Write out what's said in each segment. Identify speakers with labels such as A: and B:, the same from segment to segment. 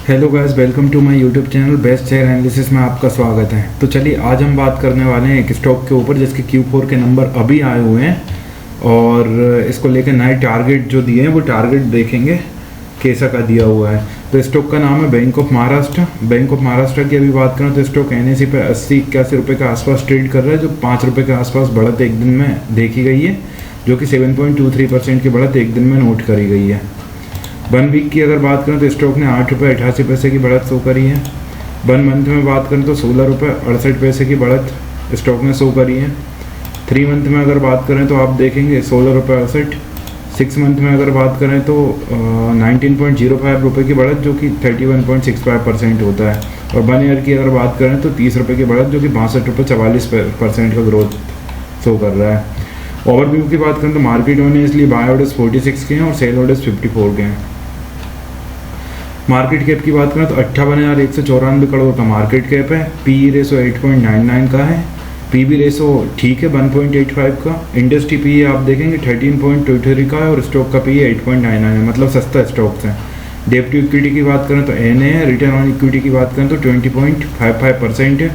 A: Hello guys, welcome to my YouTube channel best share analysis में आपका स्वागत है। तो चलिए आज हम बात करने वाले हैं एक स्टॉक के ऊपर जिसके Q4 के नंबर अभी आए हुए हैं और इसको लेकर नए टारगेट जो दिए हैं वो टारगेट देखेंगे कैसा का दिया हुआ है। तो स्टॉक का नाम है bank of Maharashtra. Bank of Maharashtra की अभी बात करें तो स्टॉक NSE पे 80-81 रुपये के आसपास ट्रेड कर रहा है, जो 5 रुपये के आसपास बढ़त एक दिन में देखी गई है, जो कि 7.23% की बढ़त एक दिन में नोट करी गई है। 1 वीक की अगर बात करें तो स्टॉक ने 8 रुपये 88 पैसे की बढ़त शो करी है। 1 मंथ में बात करें तो 16 रुपये 68 पैसे की बढ़त स्टॉक ने शो करी है। 3 मंथ में अगर बात करें तो आप देखेंगे 16 रुपये 68। 6 मंथ में अगर बात करें तो 19.05 रुपये की बढ़त, जो कि 31.65% होता है। और 1 ईयर की अगर बात करें तो 30 रुपये की बढ़त, जो कि 62 रुपये 44% का ग्रोथ शो कर रहा है। ओवरव्यू की बात करें तो मार्केट में इसलिए बाय ऑर्डर्स 46 के हैं और सेल ऑर्डर्स 54 के हैं। मार्केट कैप की बात करें तो 58,194 करोड़ का मार्केट कैप है। पीई रेशो 8.99 का है। पीबी रेशो ठीक है 1.85 का। इंडस्ट्री पीई आप देखेंगे 13.23 का है और स्टॉक का पीई 8.99 है, मतलब सस्ता स्टॉक्स है। डेट टू इक्विटी की बात करें तो NA है। रिटर्न ऑन इक्विटी की बात करें तो 20.55% है।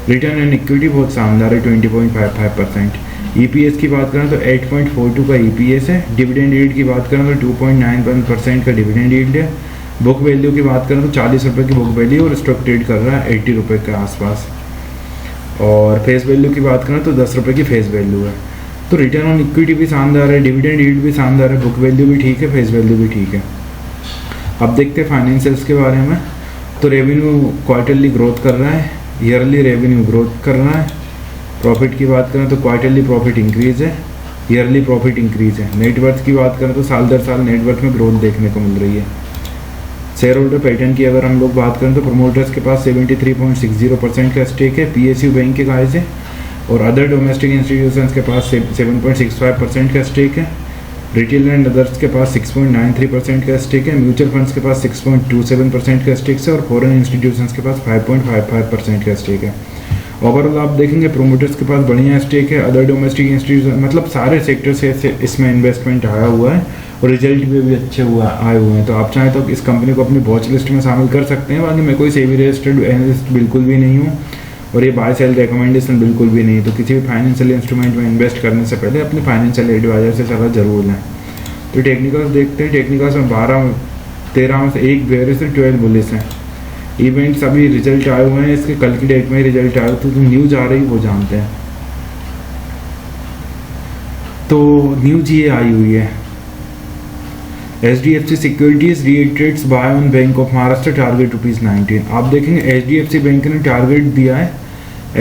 A: रिटर्न ऑन इक्विटी बहुत शानदार है 20.55%। EPS की बात करें तो 8.42 का EPS है। डिविडेंड यील्ड की बात करें तो 2.91% का डिविडेंड यील्ड है। बुक वैल्यू की बात करें तो 40 रुपये की बुक वैल्यू और स्टॉक ट्रेड कर रहा है 80 रुपये के आसपास। और फेस वैल्यू की बात करें तो 10 रुपये की फेस वैल्यू है। तो रिटर्न ऑन इक्विटी भी शानदार है, डिविडेंड यील्ड भी शानदार है, बुक वैल्यू भी ठीक है, फेस वैल्यू भी ठीक है। अब देखते हैं फाइनेंशियल्स के बारे में। तो रेवेन्यू क्वार्टरली ग्रोथ कर रहा है, ईयरली रेवेन्यू ग्रोथ कर रहा है। प्रॉफिट की बात करें तो क्वार्टरली प्रॉफिट इंक्रीज है, ईयरली प्रॉफिट इंक्रीज है। नेटवर्थ की बात करें तो साल दर साल नेटवर्थ में ग्रोथ देखने को मिल रही है। शेयर होल्डर पैटर्न की अगर हम लोग बात करें तो प्रोमोटर्स के पास 73.60% का स्टेक है। PSU बैंक के गाय से और अदर डोमेस्टिक इंस्टीट्यूशंस के पास 7.65% का स्टेक है। रिटेल एंड अदर्स के पास 6.93% का स्टेक है। म्यूचुअल फंड्स के पास 6.27% का स्टेक है और फॉरेन इंस्टीट्यूशंस के पास 5.55% का स्टेक है। ओवरऑल आप देखेंगे प्रोमोटर्स के पास बढ़िया स्टेक है। अदर डोमेस्टिक इंस्टीट्यूशन मतलब सारे सेक्टर से इसमें इन्वेस्टमेंट आया हुआ है और रिजल्ट भी अच्छे आए हुए हैं। तो आप चाहें तो इस कंपनी को अपनी वॉच लिस्ट में शामिल कर सकते हैं। बाकी मैं कोई सेबी रजिस्टर्ड एनालिस्ट बिल्कुल भी नहीं हूँ और ये बाय सेल रिकमेंडेशन बिल्कुल भी नहीं। तो किसी भी फाइनेंशियल इंस्ट्रूमेंट में इन्वेस्ट करने से पहले अपने फाइनेंशियल एडवाइजर से सलाह जरूर लें। तो टेक्निकल्स देखते हैं। टेक्निकल्स में 13 में से 1 बेयरिश है, 12 बुलिश है। इवेंट्स अभी रिजल्ट आए हुए हैं, इसके कल की डेट में रिजल्ट आए, तो जो न्यूज़ आ रही वो जानते हैं। तो न्यूज़ ये आई हुई है, HDFC securities reiterates buy on bank of Maharashtra target ₹19। आप देखेंगे HDFC बैंक ने टारगेट दिया है।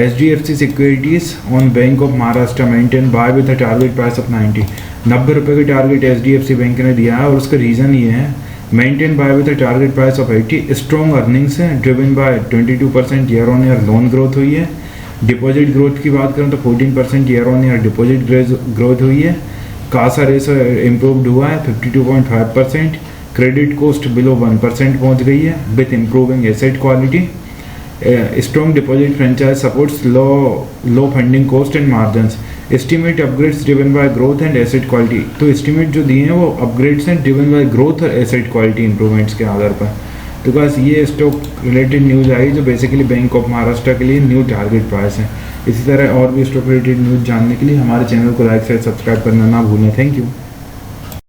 A: HDFC securities on bank of Maharashtra maintain buy with a target price of 90 रुपये का टारगेट HDFC बैंक ने दिया है और उसका रीज़न ये है, maintain buy with a target price of 80। Strong earnings है, driven by 22% year on year loan growth हुई है। डिपॉजिट ग्रोथ की बात करें तो 14% year on year deposit growth हुई है। कासा रेशो इम्प्रूव्ड हुआ है 52.5%। क्रेडिट कॉस्ट बिलो 1% पहुंच गई है with improving asset quality. Strong deposit franchise supports low funding cost and margins. Estimate upgrades driven by growth and asset quality. तो estimate जो दिए हैं वो अपग्रेड्स हैं ड्रिवन बाय ग्रोथ और एसेट क्वालिटी इंप्रूवमेंट्स के आधार पर। तो बस ये स्टॉक रिलेटेड न्यूज़ आई जो बेसिकली बैंक ऑफ महाराष्ट्र के लिए न्यू टारगेट प्राइस है। इसी तरह और भी स्टॉक रिलेटेड न्यूज़ जानने के लिए हमारे चैनल को लाइक शेयर सब्सक्राइब करना ना भूलें। Thank you.